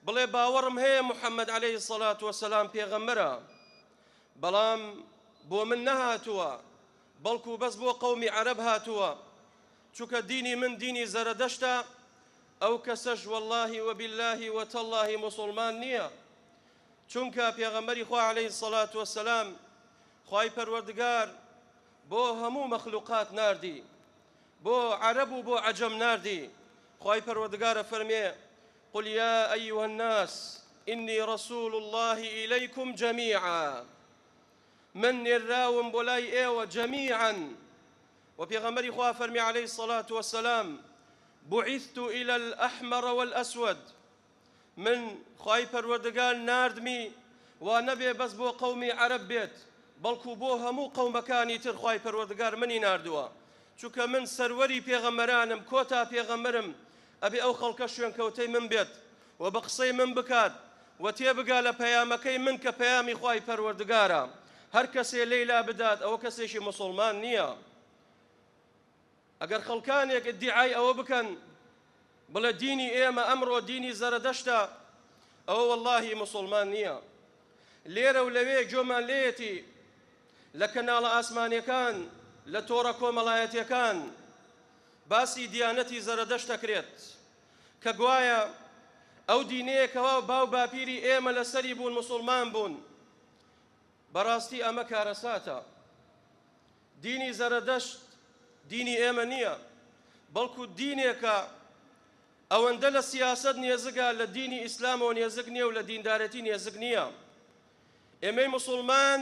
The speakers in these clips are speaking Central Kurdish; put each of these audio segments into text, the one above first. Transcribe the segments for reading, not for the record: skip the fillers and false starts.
بڵێ باوەڕم هەیە محەممەد عەلەیهی سەڵات وەسەلام پێغەمبەرە، بەڵام بۆ من نەهاتووە، بەڵکو بەس بۆ قەومی عەرەب هاتووە، چونکە دینی من دینی زەرەدەشتە، ئەو کەسەش وەڵڵاهی وەبیللاهی وەتەڵڵاهی موسڵمان نییە. چونکە پێغەمبەری خوا عەلەیهی سەڵات وەسەلام خوای پەروەردگار بۆ هەموو مەخلوقات ناردی، بۆ عەرەب و بۆ عەجەم ناردی. خوای پەروەردگارە فەرمێ: قل يا أيها الناس إني رسول الله إليكم جميعا، من نراوم بولاي إيوة جميعا. وبيغمري خوا فرمي عليه الصلاة والسلام: بعثت إلى الأحمر والأسود، من خواي پروردگار ناردمي ونبي بس بو قومي عرب بيت، بلكو بو همو قوم كاني تر خواي پروردگار مني ناردوا، چونکە من سەروەری پێغەمبەرانم، کۆتا پێغەمبەرم، ئەبێ ئەو خەڵکە شوێن کەوتەی من بێت و بە قسەی من بکات و تێبگا لە پەیامەکەی من کە پەیامی خوای پەروەردگارە. هەر کەسێ لێیلا بدات ئەوە کەسێکی موسڵمان نییە. ئەگەر خەڵکانێک ئیدعای ئەوە بکەن بڵێ دینی ئێمە ئەمڕۆ دینی زەرەدەشتە، ئەوە وەڵڵاهی موسڵمان نییە. لێرە و لەوێ گوێمان لێیەتی لە کەناڵە ئاسمانیەکان، لە تۆڕە کۆمەڵایەتیەکان باسی دیانەتی زەرەدەشت دەکرێت کە گوایە ئەو دینەیەکەوە باو باپیری ئێمە لەسەری بوون، موسڵمان بوون. بەڕاستی ئەمە کارەساتە. دینی زەرەدەشت دینی ئێمە نییە، بەڵکو دینێکە ئەوەندە لە سیاسەت نێزگە، لە دینی ئیسلامەوە نێزگ نییە و لە دیندارەتی نێزگ نییە. ئێمەی موسڵمان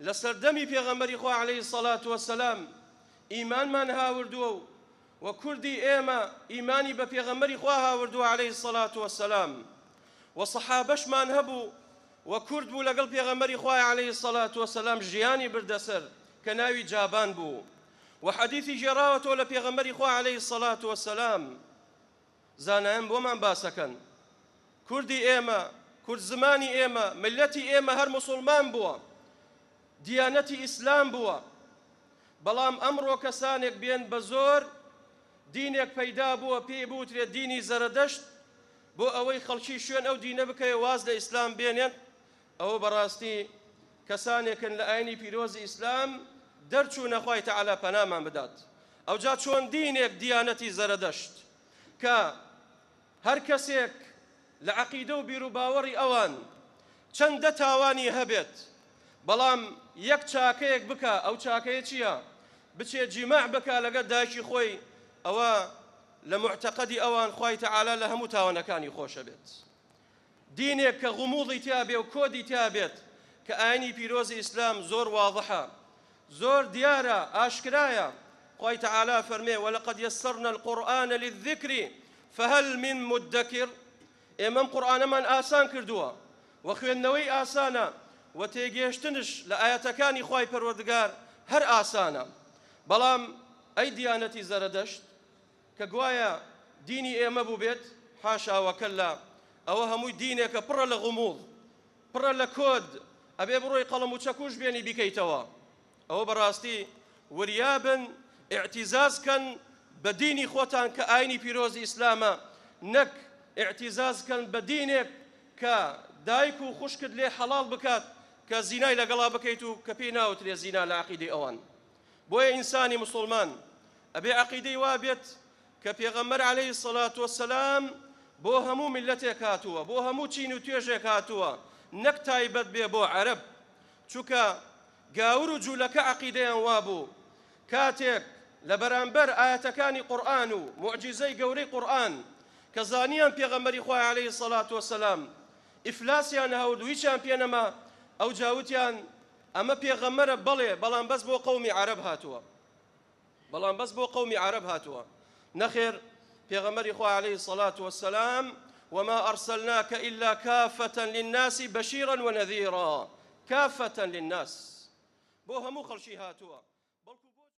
لە سەردەمی پێغەمبەری خوا عەلەیهی سەڵات وەسەلام ئیمانمان هاوردووە و کوردی ئێمە ئیمانی بە پێغەمبەری خوا هاوردووە عەلەیهی سەڵات وەسەلام، و سەحابەشمان هەبوو و کورد بوو لەگەڵ پێغەمبەری خوای عەلەیهی سەڵات وەسەلام ژیانی بردەسەر کە ناوی جابان بوو و حەدیثی گێڕاوەتەوە لە پێغەمبەری خوا عەلەیهی سەڵات وەسەلام. زانایان بۆمان باسەکەن کوردی ئێمە، کورد زمانی ئێمە، ملەتی ئێمە هەر موسڵمان بووە، دیانەتی ئیسلام بووە. بەڵام ئەمڕۆ کەسانێک بێن بە زۆر دینێک پەیدا بووە پێی بوترێت دینی زەرەدەشت، بۆ ئەوەی خەڵکی شوێن ئەو دینە بکەوێ واز لە ئیسلام بێنێن. ئەوە بەڕاستی کەسانێکن لە ئاینی پیرۆزی ئیسلام دەرچوونە خوای تەعالا پەنامان بدات. ئەوجا چۆن دینێک دیانەتی زەرەدەشت کە هەر کەسێک لە عەقیدە و بیر و باوەڕی ئەوان چەندە تاوانی هەبێت، بەڵام یەک چاکەیەک بکە، ئەو چاکەیە چییە؟ بچێت جیماع بکە لەگەڵ دایکی خۆی، ئەوە لە معتەقەدی ئەوان خوای تەعالا لە هەموو تاوانەکانی خۆشە بێت. دینێک کە غموڵی تیا بێ و کۆدی تیا بێت، کە ئاینی پیرۆزی ئیسلام زۆر واضحە، زۆر دیارە، ئاشکرایە. خوای تەعالا فەرمێ: وەلەقەد یەسەرنا القورئان للذیکر فهل من مدەکر. ئێمەم قورئانەمان ئاسان کردووە و خوێندنەوەی ئاسانە و تێگەیشتنش لە ئاەتەکانی خوای پەروەردگار هەر ئاسانە. بەڵام ئەی دیانەتی زەرەدەشت کە گوایە دینی ئێمە بوو بێت، حاشا وەکەلا، ئەوە هەمووی دینێکە پڕە لە غموڵ، پڕە لە کۆد، ئەبێ بڕۆی قەڵەم و چەکوش بێنی بیکەیتەوە. ئەوە بەڕاستی وریابن، ئیعتیزازکەن بە دینی خۆتان کە ئاینی پیرۆزی ئیسلامە، نەک ئیعتیزازکەن بە دینێک کە دایک و خوشکت لێ حەڵاڵ بکات کە زینای لەگەڵا بکەیت و کە پێی ناوترێ زینا لە عەقیدەی ئەوان. بۆیە ئینسانی موسڵمان ئەبێ عەقیدەی وا بێت کە پێغەمبەر عەلەیهی سەڵات وەسەلام بۆ هەموو میلەتێک هاتووە، بۆ هەموو چین و توێژێک هاتووە، نەک تایبەت بێ بۆ عەرەب. چونکە گاور و جوولەکە عەقیدەیان وا بوو کاتێک لە بەرامبەر ئاەتەکانی قورئان و موعجیزەی گەورەی قورئان کە زانیان پێغەمبەری خوای عەلەیهی سەڵات وەسەلام ئیفلاسیان هەوت و هیچیان پێ نەما، ئەو جاوتیان ئەمە پێغەمبەرە بەڵێ، بەڵام بەس بۆ قەومی عەرەب هاتووە، بەڵام بەس بۆ قەومی عەرەب هاتووە. نەخێر، پێغەمبەری خوا عەلەیهی سەڵات وەسەلام وما أرسلناك إلا كافة للناس بشيرا ونذيرا، كافة للناس، بۆ هەموو خەڵکی هاتووە.